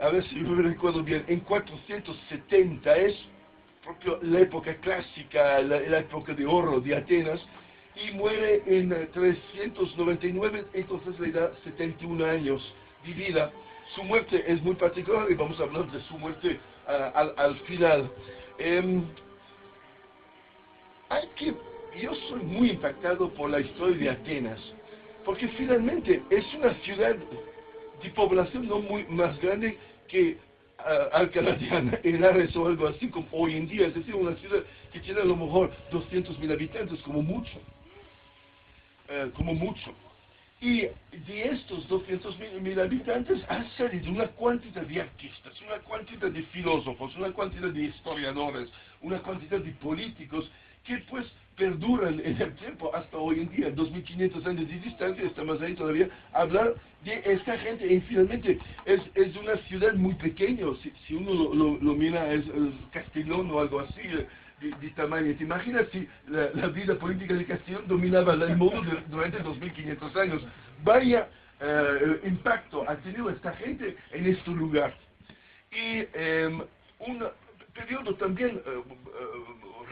a ver si me recuerdo bien, en 470 es propio la época clásica, la época de oro de Atenas, y muere en 399, entonces le da 71 años de vida. Su muerte es muy particular y vamos a hablar de su muerte al final. Em, hay que, yo soy muy impactado por la historia de Atenas, porque finalmente es una ciudad de población no muy más grande que Alcalá de Henares o algo así como hoy en día, es decir, una ciudad que tiene a lo mejor 200.000 habitantes como mucho, como mucho. Y de estos 200.000 habitantes ha salido una cantidad de artistas, una cantidad de filósofos, una cantidad de historiadores, una cantidad de políticos que pues perduran en el tiempo hasta hoy en día, 2500 años de distancia, estamos ahí todavía, hablar de esta gente. Y finalmente es una ciudad muy pequeña, si uno lo mira es Castellón o algo así, de tamaño. ¿Te imaginas si la vida política de Castellón dominaba el mundo durante 2500 años? Vaya impacto ha tenido esta gente en este lugar. Y un periodo también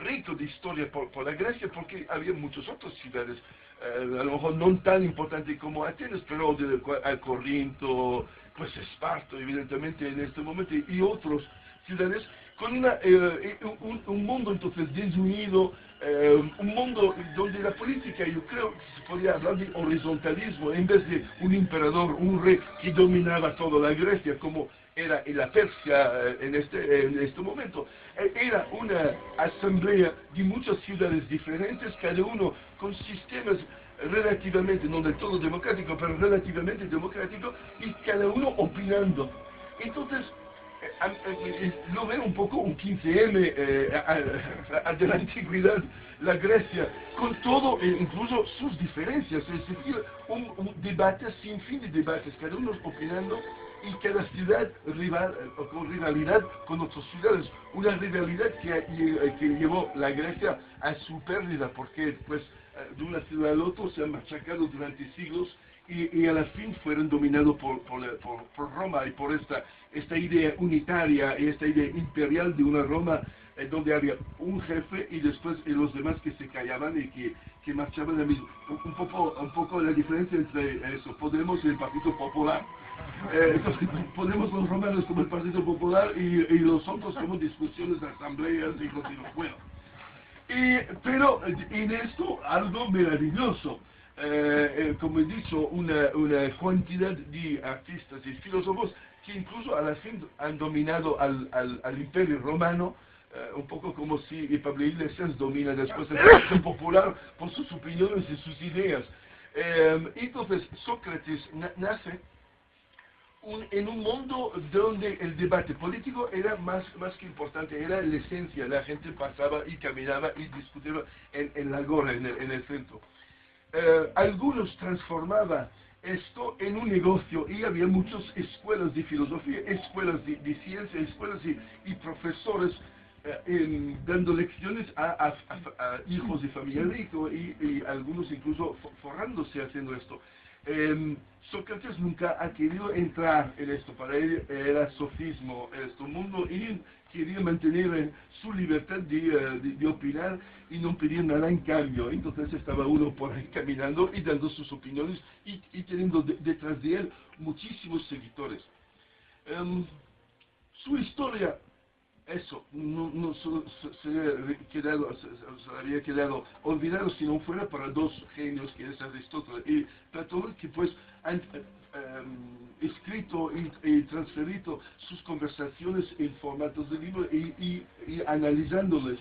rico de historia por la Grecia, porque había muchas otras ciudades, a lo mejor no tan importantes como Atenas, pero al Corinto, pues Esparto, evidentemente en este momento, y otras ciudades con un mundo entonces desunido, un mundo donde la política, yo creo que se podría hablar de horizontalismo, en vez de un emperador, un rey que dominaba toda la Grecia, como era en la Persia en este momento. Era una asamblea de muchas ciudades diferentes, cada uno con sistemas relativamente, no del todo democrático, pero relativamente democrático, y cada uno opinando. Entonces, lo veo un poco un 15M de la antigüedad, la Grecia, con todo, incluso sus diferencias, es decir, un debate sin fin de debates, cada uno opinando y cada ciudad con rivalidad con otras ciudades, una rivalidad que llevó la Grecia a su pérdida, porque pues de una ciudad al otro se han machacado durante siglos y a la fin fueron dominados por Roma y por esta idea unitaria y esta idea imperial de una Roma donde había un jefe y después los demás que se callaban y que marchaban al mismo. Un poco la diferencia entre eso, Podemos y el Partido Popular. Entonces, ponemos los romanos como el Partido Popular y los otros como discusiones, asambleas y cosas. Bueno, pero en esto algo maravilloso. Como he dicho, una cantidad de artistas y filósofos que incluso a la fin han dominado al Imperio Romano, un poco como si Pablo Iglesias domina después el Partido Popular por sus opiniones y sus ideas. Entonces, Sócrates nace en un mundo donde el debate político era más que importante, era la esencia, la gente pasaba y caminaba y discutía en la agora, en el centro. Algunos transformaban esto en un negocio y había muchas escuelas de filosofía, escuelas de ciencia, escuelas y profesores dando lecciones a hijos de familia rico y algunos incluso forrándose haciendo esto. Sócrates nunca ha querido entrar en esto, para él era sofismo, este mundo, y quería mantener su libertad de opinar y no pedir nada en cambio. Entonces estaba uno por ahí caminando y dando sus opiniones y teniendo detrás de él muchísimos seguidores. Su historia, eso, no se había quedado olvidado si no fuera para dos genios que es Aristóteles y Platón, que pues han escrito y transferido sus conversaciones en formatos de libro y analizándoles.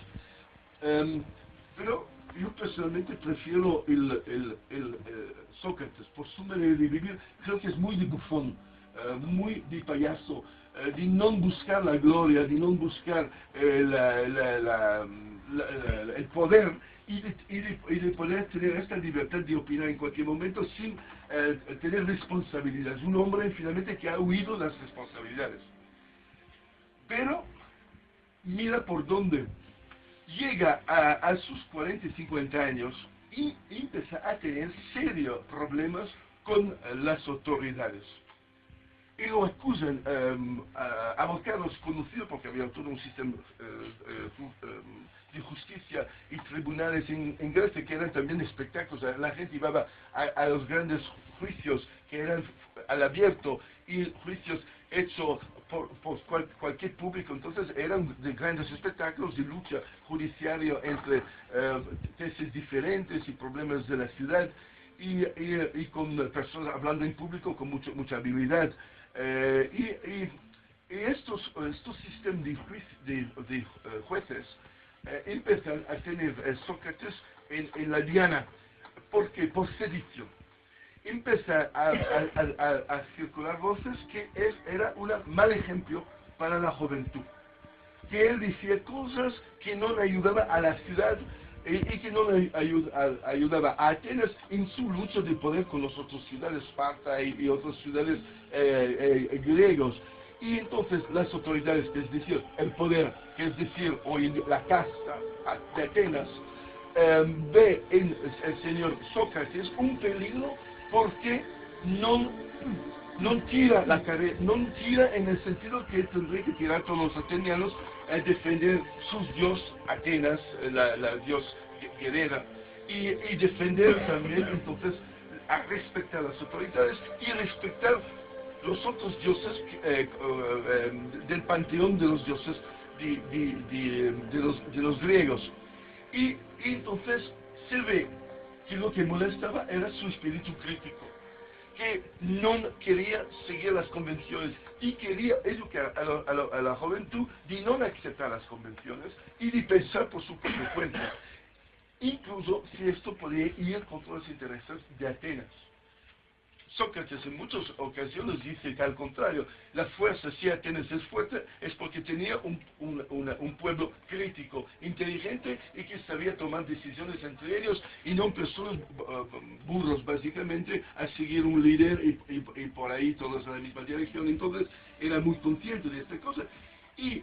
Pero yo personalmente prefiero el Sócrates por su manera de vivir. Creo que es muy de bufón, muy de payaso, de no buscar la gloria, de no buscar el poder y de poder tener esta libertad de opinar en cualquier momento sin tener responsabilidades. Un hombre finalmente que ha huido las responsabilidades. Pero mira por dónde llega a sus 40 y 50 años y empieza a tener serios problemas con las autoridades. y lo acusan abogados conocidos, porque había todo un sistema de justicia y tribunales en Grecia que eran también espectáculos. La gente iba a los grandes juicios que eran al abierto y juicios hechos por cualquier público. Entonces eran de grandes espectáculos de lucha judiciaria entre tesis diferentes y problemas de la ciudad, y con personas hablando en público con mucha habilidad. Y estos sistemas de jueces empiezan a tener Sócrates en la diana. ¿Por qué? Por sedición. Empieza a circular voces que él era un mal ejemplo para la juventud, que él decía cosas que no le ayudaban a la ciudad y que no le ayudaba a Atenas en su lucha de poder con las otras ciudades, Esparta y otras ciudades griegos. Y entonces las autoridades, que es decir, el poder, que es decir, hoy la casta de Atenas, ve en el señor Sócrates un peligro, porque no tira la carrera, no tira en el sentido que tendría que tirar todos los atenianos a defender sus dios Atenas, la dios guerrera, y defender también entonces a respetar las autoridades y respetar los otros dioses del panteón de los dioses de los griegos. Y entonces se ve que lo que molestaba era su espíritu crítico, que no quería seguir las convenciones y quería educar a la juventud de no aceptar las convenciones y de pensar por su propia cuenta, incluso si esto podía ir contra los intereses de Atenas. Sócrates en muchas ocasiones dice que al contrario, la fuerza, si Atenas es fuerte, es porque tenía un pueblo crítico, inteligente y que sabía tomar decisiones entre ellos y no personas burros básicamente a seguir un líder y por ahí todos en la misma dirección. Entonces era muy consciente de esta cosa. Y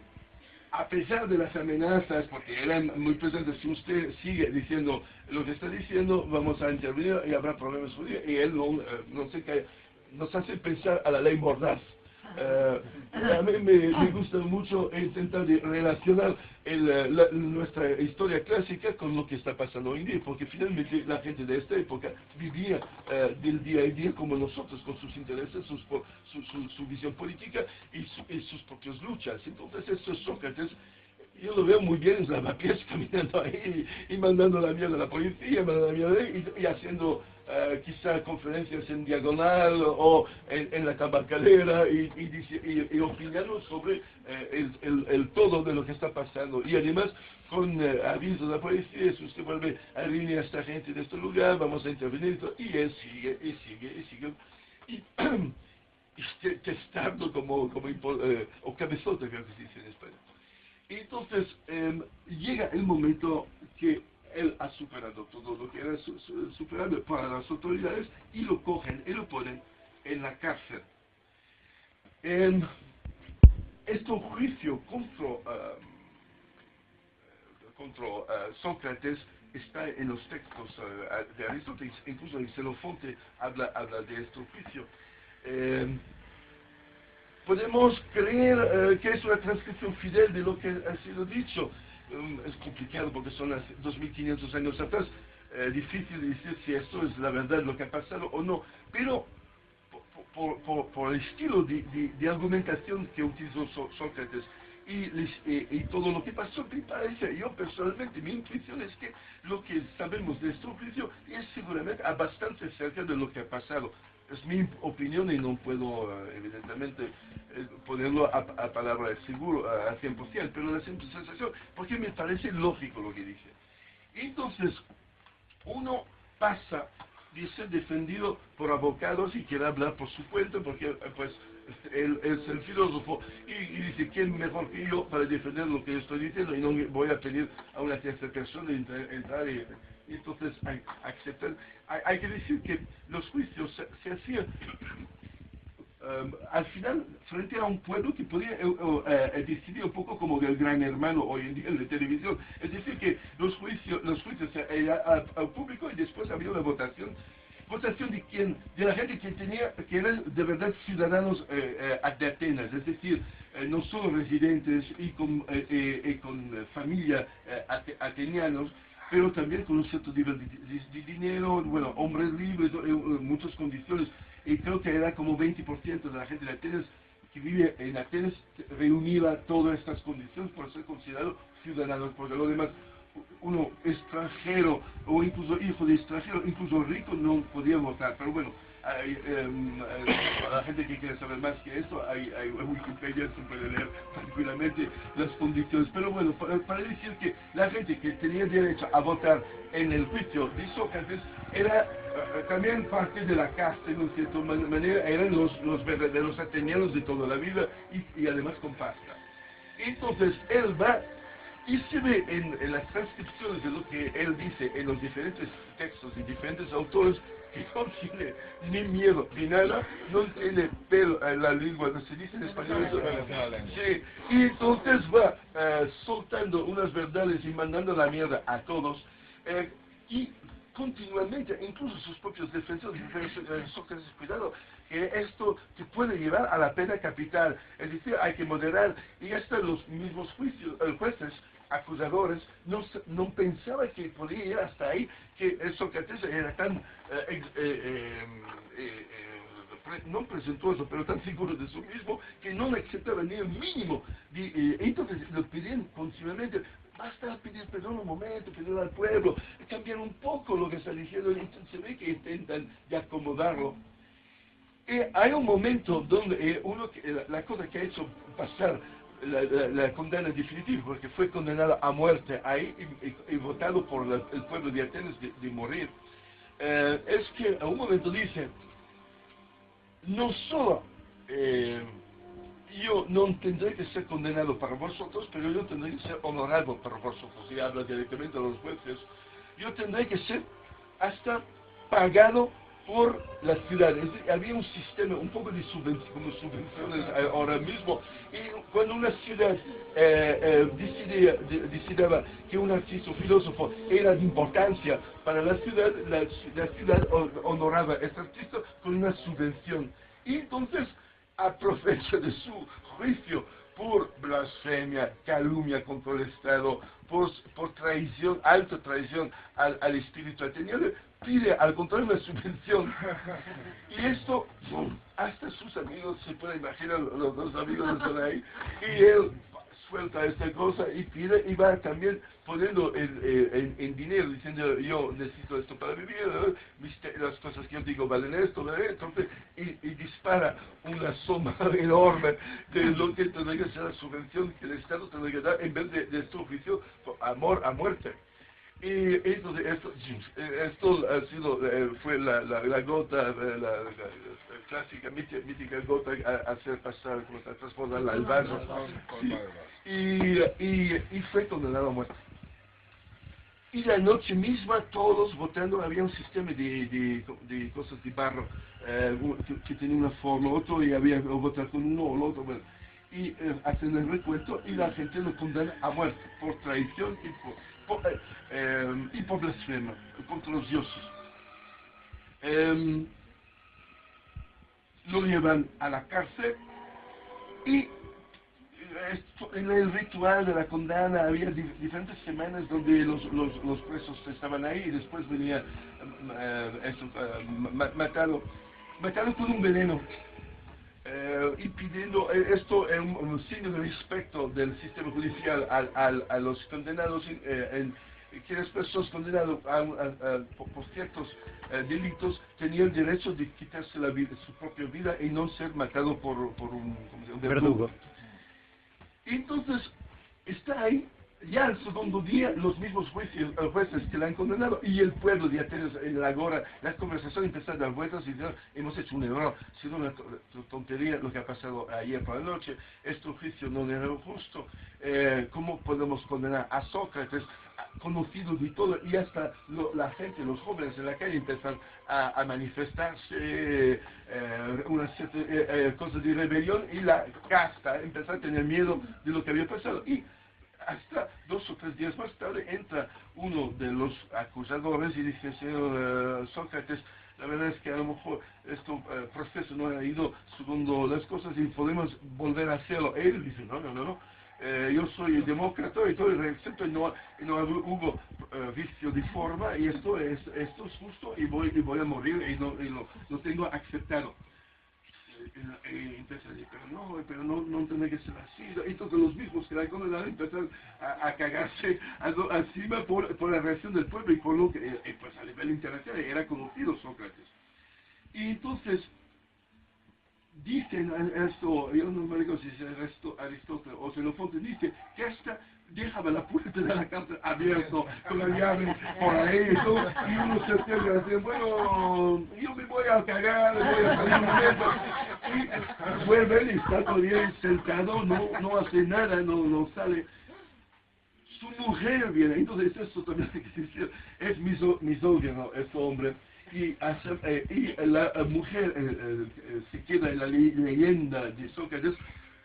a pesar de las amenazas, porque eran muy presentes, si usted sigue diciendo lo que está diciendo, vamos a intervenir y habrá problemas judíos, y él no sé qué, nos hace pensar a la ley mordaz. A mí me gusta mucho intentar de relacionar nuestra historia clásica con lo que está pasando hoy en día, porque finalmente la gente de esta época vivía del día a día como nosotros, con sus intereses, su visión política y sus propias luchas. Entonces estos Sócrates, yo lo veo muy bien en Lavapiés caminando ahí y mandando la mierda a la policía, mandando la mierda y haciendo quizá conferencias en diagonal o en la tabacalera y opinando sobre el todo de lo que está pasando. Y además con avisos de la policía, si usted vuelve a reunir a esta gente de este lugar, vamos a intervenir, y él sigue, y sigue, y sigue. Y testando o cabezota, creo que se dice en español. Y entonces llega el momento que él ha superado todo lo que era superable para las autoridades y lo cogen y lo ponen en la cárcel. Este juicio contra Sócrates está en los textos de Aristóteles, incluso en Xenofonte habla de este juicio. Podemos creer que es una transcripción fidel de lo que ha sido dicho. Es complicado porque son 2500 años atrás, difícil de decir si esto es la verdad, lo que ha pasado o no, pero por el estilo de argumentación que utilizó Sócrates y todo lo que pasó, me parece, yo personalmente, mi intuición es que lo que sabemos de este juicio es seguramente bastante cerca de lo que ha pasado. Es mi opinión y no puedo, evidentemente, ponerlo a palabra seguro, a 100%, pero la simple sensación, porque me parece lógico lo que dice. Entonces, uno pasa de ser defendido por abogados y quiere hablar por su cuenta, porque pues él es el filósofo y dice, ¿quién mejor que yo para defender lo que yo estoy diciendo? Y no voy a pedir a una tercera persona entrar y entonces aceptar. Hay que decir que los juicios se hacían al final frente a un pueblo que podía decidir un poco como del Gran Hermano hoy en día en la televisión. Es decir, que los juicios al público y después había una votación votación de quién, de la gente que eran de verdad ciudadanos de Atenas, es decir, no solo residentes y con familia atenianos, pero también con un cierto nivel de dinero, bueno, hombres libres, muchas condiciones, y creo que era como 20% de la gente de Atenas que vive en Atenas reunía todas estas condiciones por ser considerado ciudadanos, porque lo demás, uno extranjero o incluso hijo de extranjero, incluso rico, no podía votar. Pero bueno, a la gente que quiere saber más que esto, hay Wikipedia, se puede leer tranquilamente las condiciones. Pero bueno, para decir que la gente que tenía derecho a votar en el juicio de Sócrates era también parte de la casta, en cierta manera, eran los verdaderos atenianos de toda la vida y además con pasta. Entonces él va y se ve en las transcripciones de lo que él dice en los diferentes textos y diferentes autores que no tiene ni miedo ni nada, no tiene pelo en la lengua, no se dice en español eso. Sí, y entonces va soltando unas verdades y mandando la mierda a todos, y continuamente, incluso sus propios defensores, Sócrates, cuidado, que esto te puede llevar a la pena capital, es decir, hay que moderar, y hasta los mismos jueces, acusadores, no pensaba que podía ir hasta ahí, que Sócrates era tan, no presuntuoso, pero tan seguro de sí mismo, que no aceptaba ni el mínimo, entonces lo pedían continuamente. Basta pedir perdón un momento, pedir al pueblo, cambiar un poco lo que está diciendo, entonces se ve que intentan de acomodarlo. Y hay un momento donde la cosa que ha hecho pasar la condena definitiva, porque fue condenado a muerte ahí y votado por el pueblo de Atenas de morir, es que a un momento dice, no solo yo no tendré que ser condenado para vosotros, pero yo tendré que ser honorable para vosotros. Y habla directamente a los jueces. Yo tendré que ser hasta pagado por la ciudad. Había un sistema, un poco de subvenciones ahora mismo. Y cuando una ciudad decidía que un artista o filósofo era de importancia para la ciudad honoraba a este artista con una subvención. Y entonces, aprovecha de su juicio por blasfemia, calumnia contra el Estado, por traición, alta traición al espíritu ateniano, pide al contrario una subvención. Y esto, hasta sus amigos, se puede imaginar, los dos amigos están ahí, y él suelta esta cosa y pide, y va también poniendo en dinero, diciendo yo necesito esto para vivir, las cosas que yo digo valen esto, entonces, y dispara una suma enorme de lo que tendría que ser la subvención que el Estado tendría que dar en vez de este oficio a muerte. Y entonces esto ha sido, fue la gota, la clásica, mítica gota a hacer pasar, a transformar al vaso. Sí. Y fue condenado a muerte. Y la noche misma todos votando, había un sistema de cosas de barro que tenía una forma, otro y había que votar con uno o el otro. Bueno, y hacen el recuento y la gente lo condena a muerte por traición y por blasfema contra los dioses. Lo llevan a la cárcel y en el ritual de la condena había diferentes semanas donde los presos estaban ahí y después venía matado con un veneno. Y pidiendo esto es un signo de respeto del sistema judicial a los condenados, que las personas condenadas por ciertos delitos tenían el derecho de quitarse su propia vida y no ser matado por un verdugo. Entonces, está ahí, ya el segundo día, los mismos jueces que la han condenado y el pueblo de Atenas en la agora, las conversaciones empezaron a dar vueltas y dijeron, hemos hecho un error, ha sido una tontería lo que ha pasado ayer por la noche, este juicio no era justo, ¿cómo podemos condenar a Sócrates, conocido de todo, y hasta la gente, los jóvenes en la calle empiezan a manifestarse una cierta cosa de rebelión, y la casta empezó a tener miedo de lo que había pasado. Y hasta 2 o 3 días más tarde entra uno de los acusadores y dice, señor Sócrates, la verdad es que a lo mejor este proceso no ha ido segundo las cosas y podemos volver a hacerlo. Él dice, no. Yo soy demócrata y todo el resto no hubo vicio de forma y esto es justo y voy a morir y lo tengo aceptado. Y empieza a decir, pero no tiene que ser así. Entonces los mismos que la condenaron empiezan a cagarse encima por la reacción del pueblo y por lo que, pues a nivel internacional era conocido Sócrates. Y entonces, dicen esto, yo no me recuerdo si es Aristóteles o Xenofonte, dice que hasta dejaba la puerta de la cárcel abierta con la llave por ahí y todo, y uno se acerca y dice, bueno, yo me voy a cagar, voy a salir un momento, y vuelven y está todavía sentado, no hace nada, no sale. Su mujer viene, entonces esto también hay que decir, es misógino este hombre. Y la mujer se queda en la leyenda de Sócrates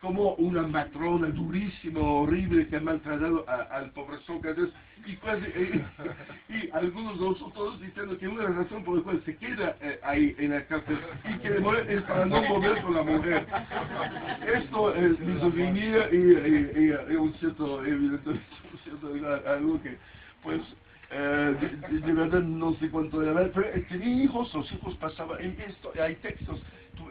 como una matrona durísima, horrible, que ha maltratado al pobre Sócrates, y algunos de nosotros diciendo que una razón por la cual se queda ahí en la cárcel y quiere morir es para no volver con la mujer. Esto es misoginia y un cierto, algo que, pues, de verdad no sé cuánto de verdad, pero tenía hijos, los hijos pasaban en esto, hay textos,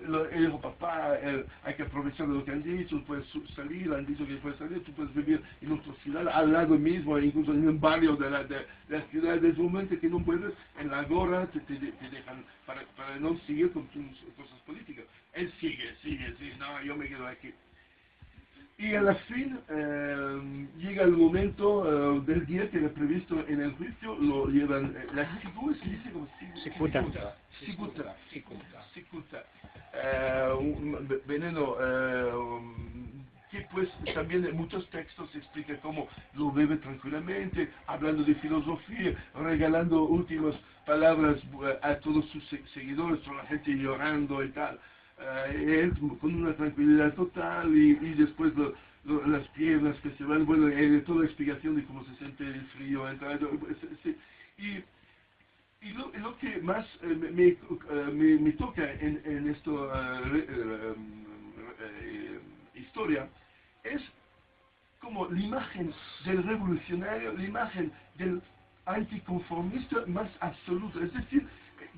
él dijo, papá, hay que aprovechar de lo que han dicho, puedes salir, han dicho que puedes salir, tú puedes vivir en otra ciudad, al lado mismo, incluso en un barrio de la ciudad, desde el momento que no puedes, en la gorra te dejan para no seguir con tus cosas políticas. Él sigue, no, yo me quedo aquí. Y a la fin llega el momento del día que era previsto en el juicio, lo llevan, ¿cómo se dice? Cicuta. Un veneno que pues también en muchos textos explica cómo lo bebe tranquilamente, hablando de filosofía, regalando últimas palabras a todos sus seguidores, toda la gente llorando y tal. Él con una tranquilidad total y después las piernas que se van, bueno, toda la explicación de cómo se siente el frío, y lo que más me toca en esta historia es como la imagen del revolucionario, la imagen del anticonformista más absoluta. Es decir,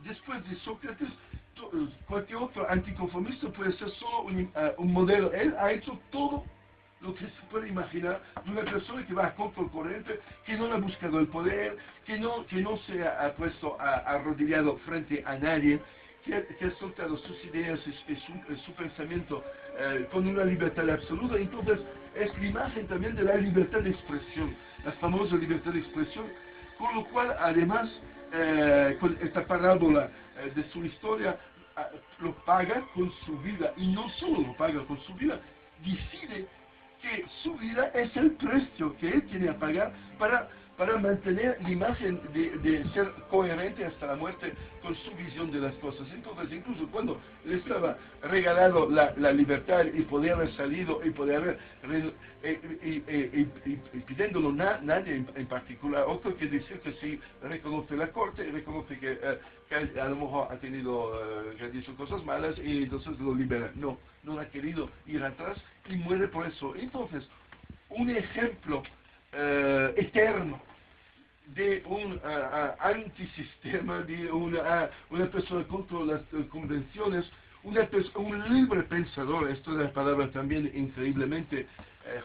después de Sócrates, cualquier otro anticonformista puede ser solo un modelo. Él ha hecho todo lo que se puede imaginar de una persona que va a contracorriente, que no ha buscado el poder, que no se ha puesto arrodillado frente a nadie, que ha soltado sus ideas y su pensamiento con una libertad absoluta. Entonces es la imagen también de la libertad de expresión, la famosa libertad de expresión, con lo cual además con esta parábola de su historia lo paga con su vida, y no solo lo paga con su vida, decide que su vida es el precio que él tiene a pagar para mantener la imagen de ser coherente hasta la muerte con su visión de las cosas. Entonces, incluso cuando le estaba regalado la libertad y poder haber salido y poder haber pidiéndolo nadie en particular, otro que decir que sí reconoce la corte, reconoce que a lo mejor ha tenido, que ha dicho cosas malas y entonces lo libera. No ha querido ir atrás y muere por eso. Entonces, un ejemplo eterno de un antisistema, de una persona contra las convenciones, un libre pensador. Esto es la palabra también increíblemente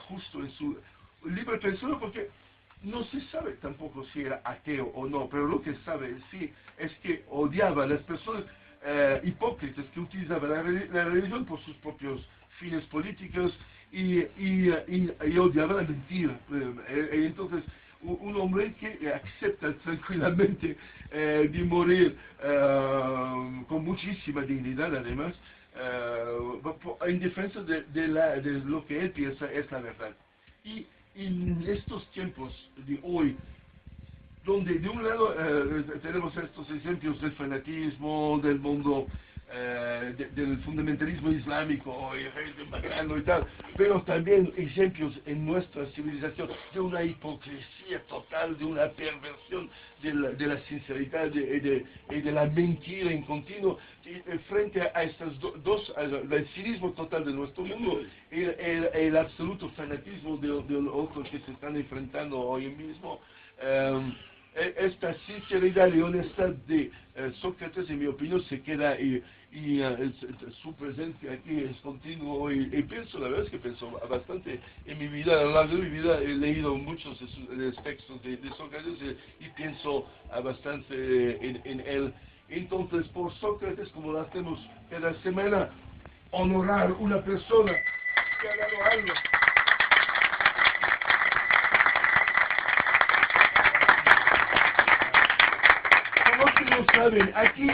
justo en su libre pensador, porque no se sabe tampoco si era ateo o no, pero lo que sabe sí es que odiaba a las personas hipócritas que utilizaban la religión por sus propios fines políticos y odiaba la mentira. Entonces, un hombre que acepta tranquilamente de morir con muchísima dignidad, además, en defensa de lo que él piensa es la verdad. Y en estos tiempos de hoy, donde de un lado tenemos estos ejemplos del fanatismo, del mundo del fundamentalismo islámico y de Bagdad y tal, pero también ejemplos en nuestra civilización de una hipocresía total, de una perversión de la sinceridad y de la mentira en continuo, frente a estas dos, el cinismo total de nuestro mundo y el absoluto fanatismo de otros que se están enfrentando hoy mismo. Esta sinceridad y honestidad de Sócrates, en mi opinión, se queda y su presencia aquí es continuo y pienso, la verdad es que pienso bastante en mi vida, a lo largo de mi vida he leído muchos de sus textos de Sócrates y pienso bastante en él. Entonces, por Sócrates, como lo hacemos cada semana, honorar una persona que ha dado algo. No saben, aquí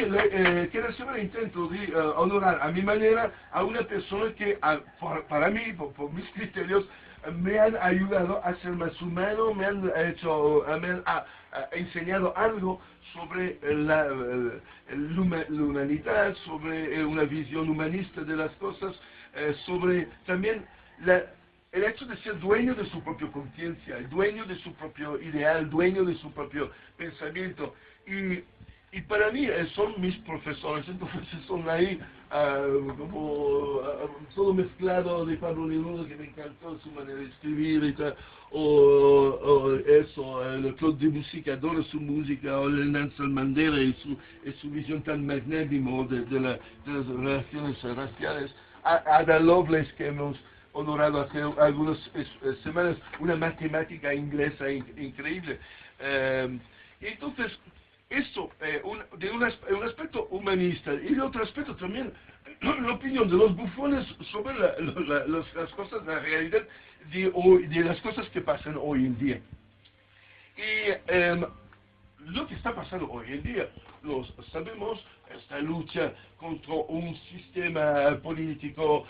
cada semana intento de honorar a mi manera a una persona que para mí, por mis criterios, me han ayudado a ser más humano, me han enseñado algo sobre la humanidad, sobre una visión humanista de las cosas, sobre también el hecho de ser dueño de su propia conciencia, dueño de su propio ideal, dueño de su propio pensamiento. Y para mí son mis profesores, entonces son ahí como todo mezclado de Pablo Neruda, que me encantó su manera de escribir y tal, o eso, el Claude Debussy, que adoro su música, o el Nelson Mandela y su visión tan magnánimo de las relaciones raciales, Ada Lovelace, que hemos honorado hace algunas semanas, una matemática inglesa increíble. Entonces, esto, de un aspecto humanista y de otro aspecto también, la opinión de los bufones sobre las cosas, la realidad de las cosas que pasan hoy en día. Y lo que está pasando hoy en día, lo sabemos, esta lucha contra un sistema político,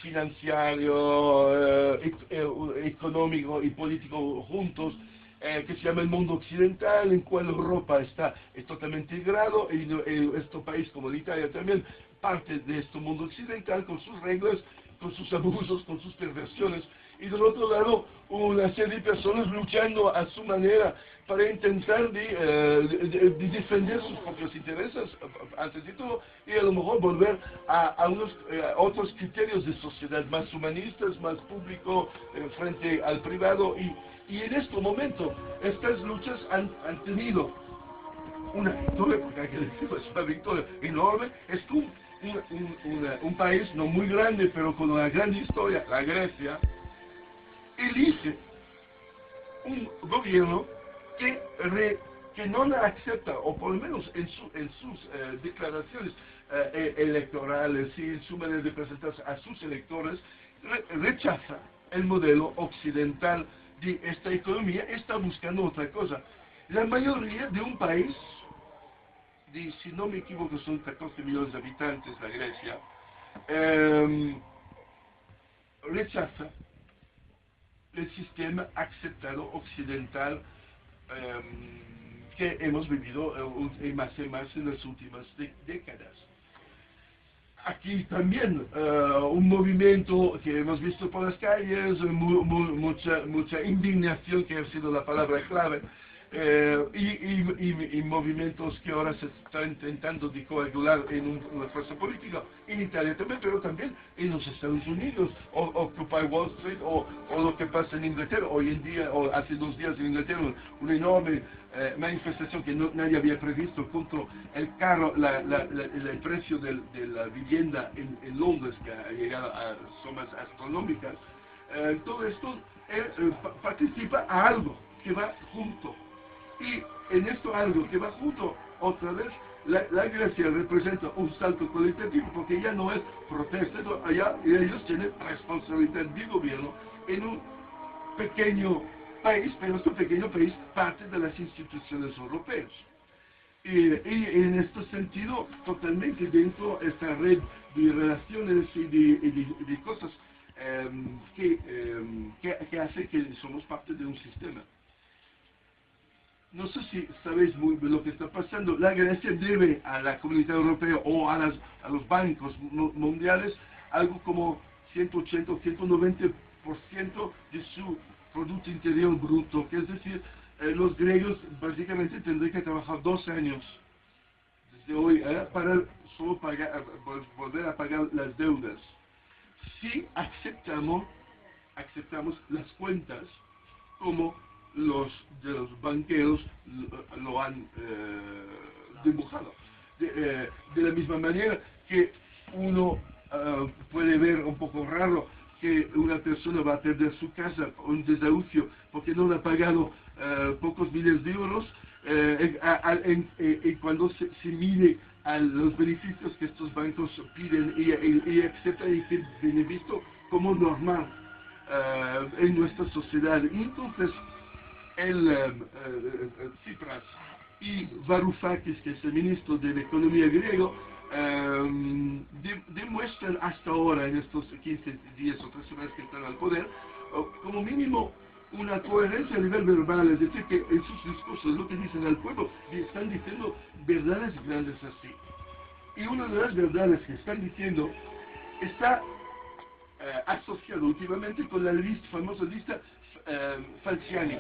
financiero, económico y político juntos, que se llama el mundo occidental, en cual Europa es totalmente integrado, y este país como Italia también parte de este mundo occidental con sus reglas, con sus abusos, con sus perversiones, y del otro lado una serie de personas luchando a su manera para intentar de defender sus propios intereses, antes de todo, y a lo mejor volver a otros criterios de sociedad más humanistas, más público, frente al privado, y en este momento estas luchas han tenido una victoria, porque hay que decirlo, es una victoria enorme. Es un país no muy grande, pero con una gran historia, la Grecia, elige un gobierno que no la acepta, o por lo menos en sus declaraciones electorales y en su manera de presentarse a sus electores, rechaza el modelo occidental de esta economía, está buscando otra cosa. La mayoría de un país, si no me equivoco, son 14 millones de habitantes, la Grecia, rechaza el sistema aceptado occidental que hemos vivido más y más en las últimas décadas. Aquí también un movimiento que hemos visto por las calles, mucha indignación, que ha sido la palabra clave, y movimientos que ahora se están intentando de coagular en una fuerza política, en Italia también, pero también en los Estados Unidos, Occupy Wall Street, o lo que pasa en Inglaterra hoy en día, o hace 2 días en Inglaterra, una enorme manifestación que nadie había previsto contra el precio de la vivienda en Londres, que ha llegado a sumas astronómicas. Todo esto participa a algo que va junto. Y en esto algo que va junto, otra vez, la Grecia representa un salto cualitativo, porque ya no es protesta, allá ellos tienen responsabilidad de gobierno en un pequeño país, pero este pequeño país parte de las instituciones europeas. Y en este sentido, totalmente dentro de esta red de relaciones y de cosas que hace que somos parte de un sistema. no sé si sabéis muy bien lo que está pasando. La Grecia debe a la Comunidad Europea o a los bancos mundiales algo como 180 o 190% de su Producto Interior Bruto, que es decir, los griegos básicamente tendrían que trabajar 2 años desde hoy para solo volver a pagar las deudas. Si aceptamos las cuentas como los de los banqueros lo han dibujado. De la misma manera que uno puede ver un poco raro que una persona va a perder su casa, un desahucio, porque no le ha pagado pocos miles de euros, y cuando se mide a los beneficios que estos bancos piden y aceptan y que viene visto como normal en nuestra sociedad. Y entonces, Tsipras y Varoufakis, que es el ministro de la Economía griego, demuestran hasta ahora, en estos 15 días o 3 semanas que están al poder, como mínimo una coherencia a nivel verbal, es decir, que en sus discursos lo que dicen al pueblo, están diciendo verdades grandes así. Y una de las verdades que están diciendo está asociado últimamente con la famosa lista Falciani.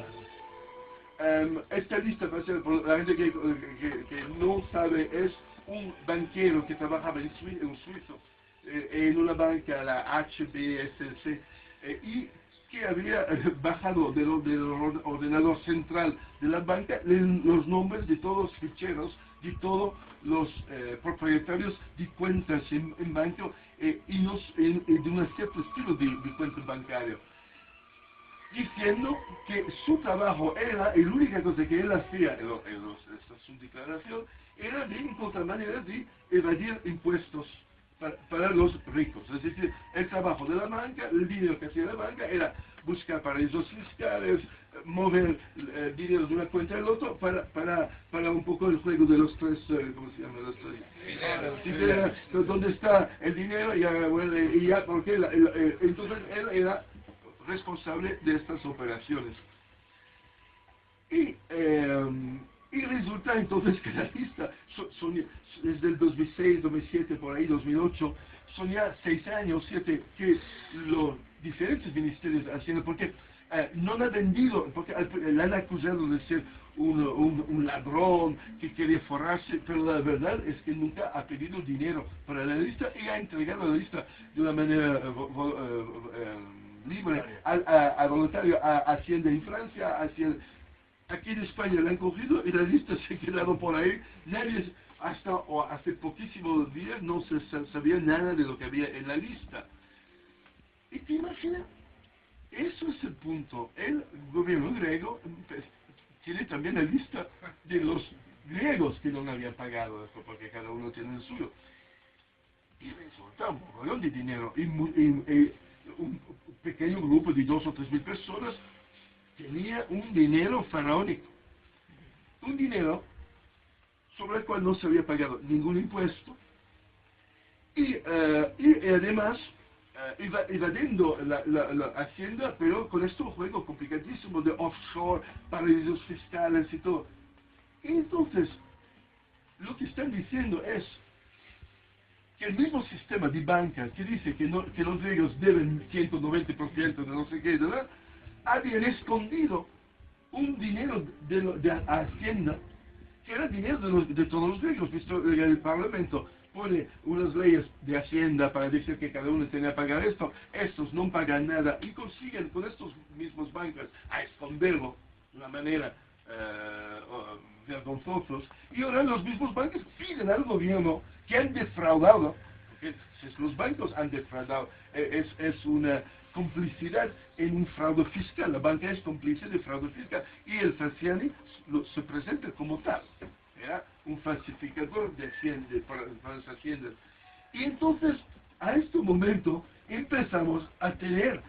Esta lista, por la gente que no sabe, es un banquero que trabajaba en suizo, en una banca, la HBSC, y que había bajado del ordenador central de la banca los nombres de todos los ficheros, de todos los propietarios de cuentas en banco y de un cierto estilo de cuenta bancaria, diciendo que su trabajo era, y la única cosa que él hacía en su declaración, era de encontrar maneras de evadir impuestos para los ricos. Es decir, el trabajo de la banca, el dinero que hacía la banca era buscar paraísos fiscales, mover dinero de una cuenta al otro para un poco el juego de los tres, ¿cómo se llama? ¿Dónde está el dinero? Y ya porque entonces él era responsable de estas operaciones. Y resulta entonces que la lista, desde el 2006, 2007, por ahí, 2008, son ya 6 años, 7, que los diferentes ministerios haciendo, porque no han vendido, porque le han acusado de ser un ladrón que quería forrarse, pero la verdad es que nunca ha pedido dinero para la lista y ha entregado la lista de una manera libre, a voluntario, a Hacienda en Francia, aquí en España la han cogido y la lista se ha quedado por ahí. Nadie, hace poquísimos días, no se sabía nada de lo que había en la lista. ¿Y te imaginas? Eso es el punto. El gobierno griego tiene también la lista de los griegos que no habían pagado esto, porque cada uno tiene el suyo. Y resulta un montón de dinero. Y un pequeño grupo de 2 o 3 mil personas tenía un dinero faraónico. Un dinero sobre el cual no se había pagado ningún impuesto. Y además evadiendo la hacienda, pero con este juego complicadísimo de offshore, paraísos fiscales y todo. Y entonces, lo que están diciendo es que el mismo sistema de banca que dice que los griegos deben 190% de no sé qué, ¿verdad?, habían escondido un dinero de Hacienda, que era dinero de todos los griegos, visto que el Parlamento pone unas leyes de Hacienda para decir que cada uno tenía que pagar esto, estos no pagan nada, y consiguen con estos mismos bancos a esconderlo de una manera vergonzosos, y ahora los mismos bancos piden al gobierno que han defraudado, porque los bancos han defraudado, es una complicidad en un fraude fiscal, la banca es cómplice de fraude fiscal, y el Falciani se presenta como tal, era un falsificador de las haciendas. Y entonces, a este momento, empezamos a tener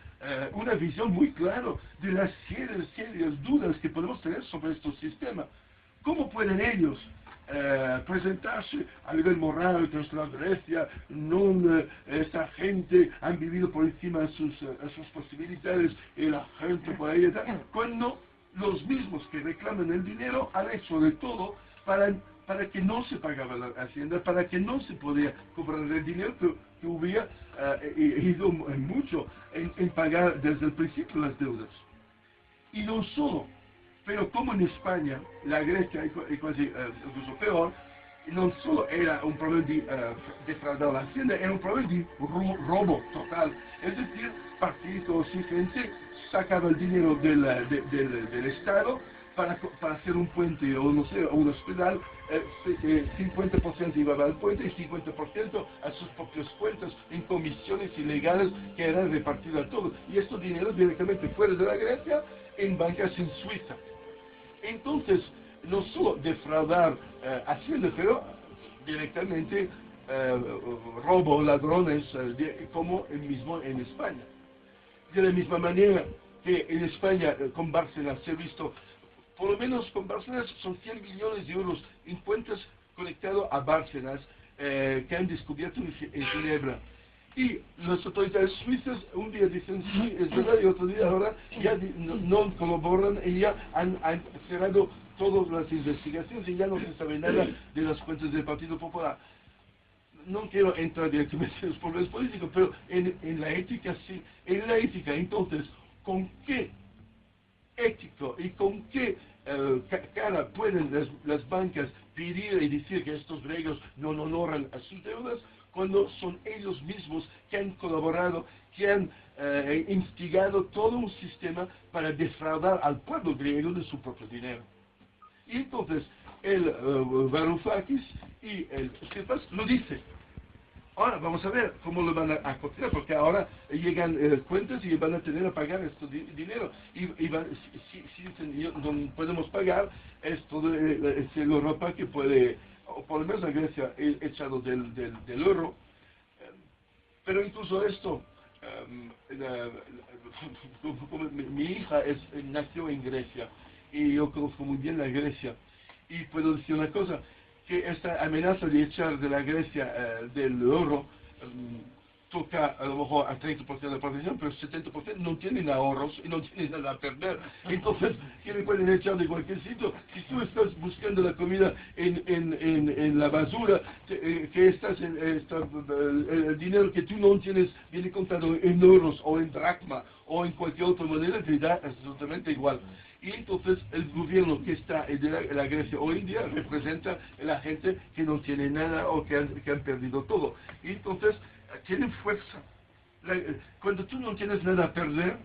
una visión muy clara de las serias dudas que podemos tener sobre estos sistemas. ¿Cómo pueden ellos presentarse a nivel moral contra la Grecia? Esta gente han vivido por encima de sus posibilidades y la gente por ahí, cuando los mismos que reclaman el dinero han hecho de todo para que no se pagaba la hacienda, para que no se podía cobrar el dinero que hubiera ido mucho en pagar desde el principio las deudas. Y no solo, pero como en España, la Grecia es casi incluso peor, no solo era un problema de defraudar la hacienda, era un problema de robo total. Es decir, partidos y gente sacaba el dinero del Estado para hacer un puente o no sé, un hospital, 50% iba al puente y 50% a sus propios cuentas en comisiones ilegales que eran repartidas a todos. Y estos dineros directamente fuera de la Grecia en bancas en Suiza. Entonces, no solo defraudar Hacienda, pero directamente robo, ladrones, como el mismo en España. De la misma manera que en España con Bárcenas se ha visto, por lo menos con Bárcenas son 100 millones de euros en cuentas conectadas a Bárcenas que han descubierto en Ginebra. Y las autoridades suizas un día dicen sí, es verdad, y otro día ahora ya no colaboran y ya han cerrado todas las investigaciones y ya no se sabe nada de las cuentas del Partido Popular. No quiero entrar directamente en los problemas políticos, pero en la ética sí. En la ética, entonces, ¿con qué ético y con qué cara pueden las bancas pedir y decir que estos griegos no honoran a sus deudas cuando son ellos mismos que han colaborado, que han instigado todo un sistema para defraudar al pueblo griego de su propio dinero? Y entonces el Varoufakis y el Tsipras lo dice. Ahora vamos a ver cómo lo van a continuar, porque ahora llegan cuentas y van a tener que pagar este dinero. Y si dicen, no podemos pagar, es el Europa que puede, o por lo menos la Grecia echado del euro. Pero incluso esto, como mi hija nació en Grecia y yo conozco muy bien la Grecia, y puedo decir una cosa, que esta amenaza de echar de la Grecia del euro toca a lo mejor a 30% de la población, pero 70% no tienen ahorros y no tienen nada a perder. Entonces, ¿qué le pueden echar de cualquier sitio? Si tú estás buscando la comida en la basura, que el dinero que tú no tienes viene contado en euros o en dracma o en cualquier otra moneda, te da absolutamente igual. Y entonces el gobierno que está en la Grecia hoy en día representa a la gente que no tiene nada o que han perdido todo. Y entonces tienen fuerza. Cuando tú no tienes nada a perder,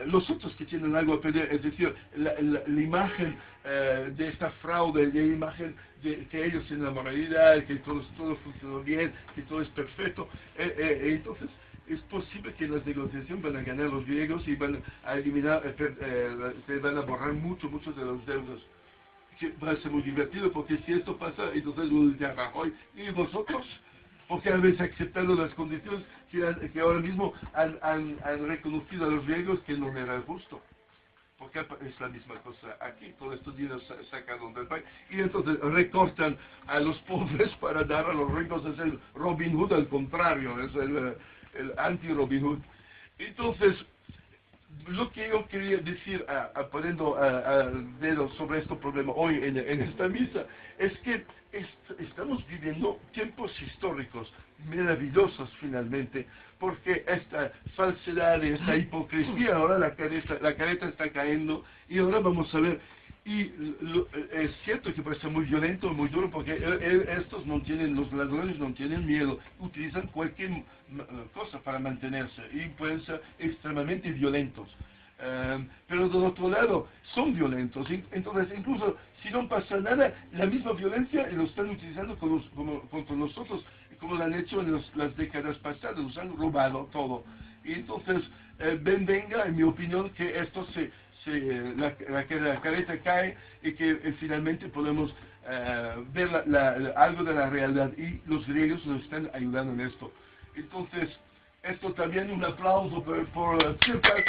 los otros que tienen algo a perder, es decir, la imagen de esta fraude, la imagen de que ellos tienen la moralidad, que todo funciona bien, que todo es perfecto, entonces es posible que en las negociaciones van a ganar los griegos y van a eliminar, se van a borrar muchos de los deudos. Que va a ser muy divertido, porque si esto pasa, entonces uno dice a Rajoy, ¿y vosotros? Porque habéis aceptado las condiciones que ahora mismo han reconocido a los griegos que no era justo. Porque es la misma cosa aquí, todos estos dineros sacados del país, y entonces recortan a los pobres para dar a los ricos. Es el Robin Hood al contrario, es el anti-Robin Hood. Entonces, lo que yo quería decir, poniendo el dedo sobre este problema hoy en esta misa, es que estamos viviendo tiempos históricos maravillosos finalmente, porque esta falsedad y esta hipocresía, ahora la careta está cayendo, y ahora vamos a ver. Y es cierto que puede ser muy violento, muy duro, porque los ladrones no tienen miedo, utilizan cualquier cosa para mantenerse y pueden ser extremadamente violentos. Pero del otro lado, son violentos, entonces incluso si no pasa nada, la misma violencia lo están utilizando contra nosotros, como lo han hecho en las décadas pasadas, nos han robado todo. Y entonces, venga, en mi opinión, que esto la careta cae y que finalmente podemos ver algo de la realidad, y los griegos nos están ayudando en esto. Entonces, esto también un aplauso por Tsipras.